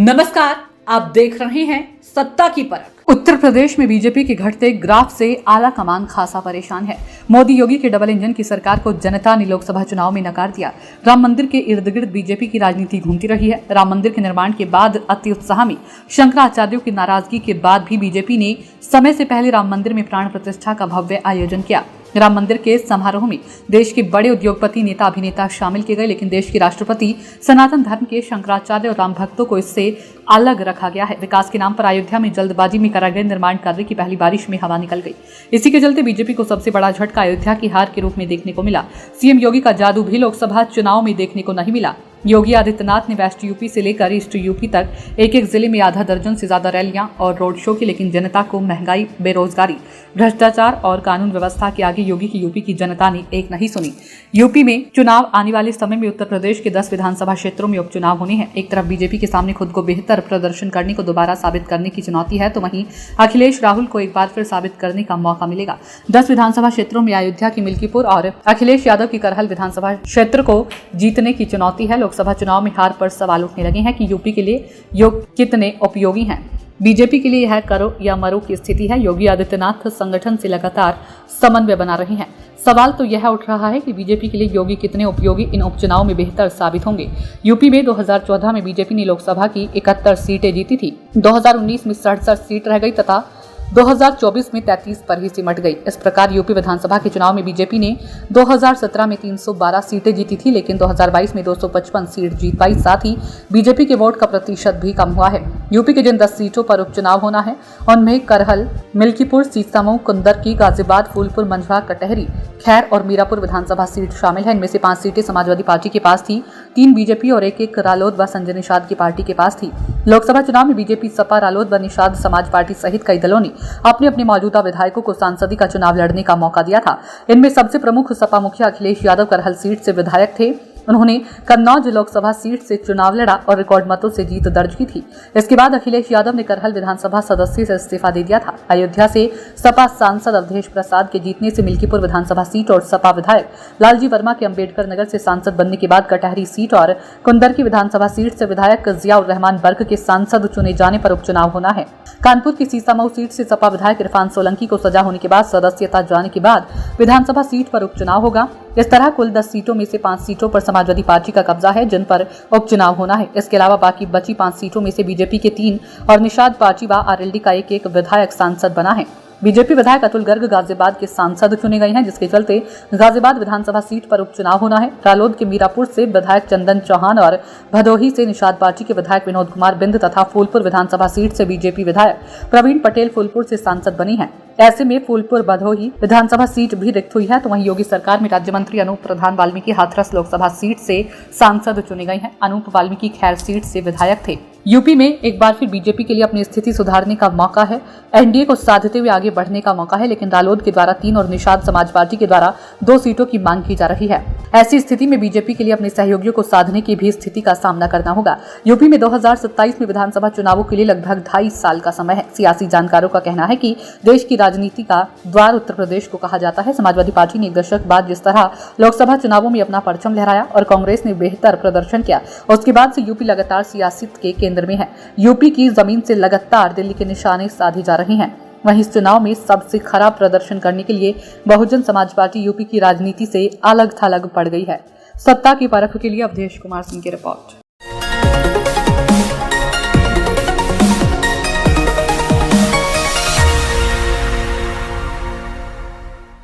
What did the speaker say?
नमस्कार, आप देख रहे हैं सत्ता की परख। उत्तर प्रदेश में बीजेपी के घटते ग्राफ से आला कमान खासा परेशान है। मोदी योगी के डबल इंजन की सरकार को जनता ने लोकसभा चुनाव में नकार दिया। राम मंदिर के इर्द गिर्द बीजेपी की राजनीति घूमती रही है। राम मंदिर के निर्माण के बाद अति उत्साह में शंकराचार्यों की नाराजगी के बाद भी बीजेपी ने समय से पहले राम मंदिर में प्राण प्रतिष्ठा का भव्य आयोजन किया। राम मंदिर के समारोह में देश के बड़े उद्योगपति, नेता, अभिनेता शामिल किए गए, लेकिन देश के राष्ट्रपति सनातन धर्म के शंकराचार्य और राम भक्तों को इससे अलग रखा गया है। विकास के नाम पर अयोध्या में जल्दबाजी में कराए गए निर्माण कार्य की पहली बारिश में हवा निकल गई। इसी के चलते बीजेपी को सबसे बड़ा झटका अयोध्या की हार के रूप में देखने को मिला। सीएम योगी का जादू भी लोकसभा चुनाव में देखने को नहीं मिला। योगी आदित्यनाथ ने वेस्ट यूपी से लेकर ईस्ट यूपी तक एक एक जिले में आधा दर्जन से ज्यादा रैलियां और रोड शो की, लेकिन जनता को महंगाई, बेरोजगारी, भ्रष्टाचार और कानून व्यवस्था के आगे योगी की यूपी की जनता ने एक नहीं सुनी। यूपी में चुनाव आने वाले समय में उत्तर प्रदेश के 10 विधानसभा क्षेत्रों में उपचुनाव होने हैं। एक तरफ बीजेपी के सामने खुद को बेहतर प्रदर्शन करने को दोबारा साबित करने की चुनौती है, तो वहीं अखिलेश राहुल को एक बार फिर साबित करने का मौका मिलेगा। 10 विधानसभा क्षेत्रों में अयोध्या की मिल्कीपुर और अखिलेश यादव की करहल विधानसभा क्षेत्र को जीतने की चुनौती है। लोकसभा चुनाव में हार पर सवाल उठने लगे हैं कि यूपी के लिए योग कितने उपयोगी हैं। बीजेपी के लिए यह करो या मरो की स्थिति है। योगी आदित्यनाथ संगठन से लगातार समन्वय बना रहे हैं। सवाल तो यह उठ रहा है कि बीजेपी के लिए योगी कितने उपयोगी इन उपचुनाव में बेहतर साबित होंगे। यूपी में 2014 में बीजेपी ने लोकसभा की 71 सीटें जीती थी। 2019 में 67 सीट रह गई तथा 2024 में 33 पर ही सिमट गई। इस प्रकार यूपी विधानसभा के चुनाव में बीजेपी ने 2017 में 312 सीटें जीती थी, लेकिन 2022 में 255 सीट जीत पाई। साथ ही बीजेपी के वोट का प्रतिशत भी कम हुआ है। यूपी के जिन 10 सीटों पर उपचुनाव होना है उनमें करहल, मिल्कीपुर, सीतामऊ, कुंदरकी, गाजियाबाद, फूलपुर, मंझवा, कटहरी, खैर और मीरापुर विधानसभा सीट शामिल है। इनमें से 5 सीटें समाजवादी पार्टी के पास थी, 3 बीजेपी और एक रालोद व संजय निषाद की पार्टी के पास थी। लोकसभा चुनाव में बीजेपी, सपा, रालोद व निषाद समाज पार्टी सहित कई दलों ने अपने अपने मौजूदा विधायकों को सांसदी का चुनाव लड़ने का मौका दिया था। इनमें सबसे प्रमुख सपा मुखिया अखिलेश यादव करहल सीट से विधायक थे। उन्होंने कन्नौज लोकसभा सीट से चुनाव लड़ा और रिकॉर्ड मतों से जीत दर्ज की थी। इसके बाद अखिलेश यादव ने करहल विधानसभा सदस्य से इस्तीफा दे दिया था। अयोध्या से सपा सांसद अवधेश प्रसाद के जीतने से मिल्कीपुर विधानसभा सीट और सपा विधायक लालजी वर्मा के अम्बेडकर नगर से सांसद बनने के बाद कटहरी सीट और कुंदरकी विधानसभा सीट से विधायक जियाउर रहमान वर्ग के सांसद चुने जाने पर उपचुनाव होना है। कानपुर की सीतामऊ सीट से सपा विधायक इरफान सोलंकी को सजा होने के बाद सदस्यता जाने के बाद विधानसभा सीट पर उपचुनाव होगा। इस तरह कुल 10 सीटों में से 5 सीटों पर समाजवादी पार्टी का कब्जा है, जिन पर उपचुनाव होना है। इसके अलावा बाकी बची 5 सीटों में से बीजेपी के 3 और निषाद पार्टी व आरएलडी का एक विधायक सांसद बना है। बीजेपी विधायक अतुल गर्ग गाजियाबाद के सांसद चुने गए हैं, जिसके चलते गाजियाबाद विधानसभा सीट पर उपचुनाव होना है। रालोद के मीरापुर से विधायक चंदन चौहान और भदोही से निषाद पार्टी के विधायक विनोद कुमार बिंद तथा फूलपुर विधानसभा सीट से बीजेपी विधायक प्रवीण पटेल फूलपुर से सांसद बनी है। ऐसे में फूलपुर भदोही विधानसभा सीट भी रिक्त हुई है, तो वहीं योगी सरकार में राज्य मंत्री अनूप प्रधान वाल्मीकि हाथरस लोकसभा सीट से सांसद चुने गए हैं। अनूप वाल्मीकि खैर सीट से विधायक थे। यूपी में एक बार फिर बीजेपी के लिए अपनी स्थिति सुधारने का मौका है, एनडीए को साधते हुए आगे बढ़ने का मौका है, लेकिन रालोद के द्वारा 3 और निषाद समाज पार्टी के द्वारा 2 सीटों की मांग की जा रही है। ऐसी स्थिति में बीजेपी के लिए अपने सहयोगियों को साधने की भी स्थिति का सामना करना होगा। यूपी में 2027 में विधानसभा चुनावों के लिए लगभग 2.5 साल का समय है। सियासी जानकारों का कहना है कि देश की राजनीति का द्वार उत्तर प्रदेश को कहा जाता है। समाजवादी पार्टी ने 1 दशक बाद जिस तरह लोकसभा चुनावों में अपना परचम लहराया और कांग्रेस ने बेहतर प्रदर्शन किया, उसके बाद से यूपी लगातार सियासत के केंद्र में है। यूपी की जमीन से लगातार दिल्ली के निशाने साधे जा रहे हैं। वहीं इस चुनाव में सबसे खराब प्रदर्शन करने के लिए बहुजन समाज पार्टी यूपी की राजनीति से अलग थलग पड़ गई है। सत्ता की परख के लिए अवधेश कुमार सिंह की रिपोर्ट।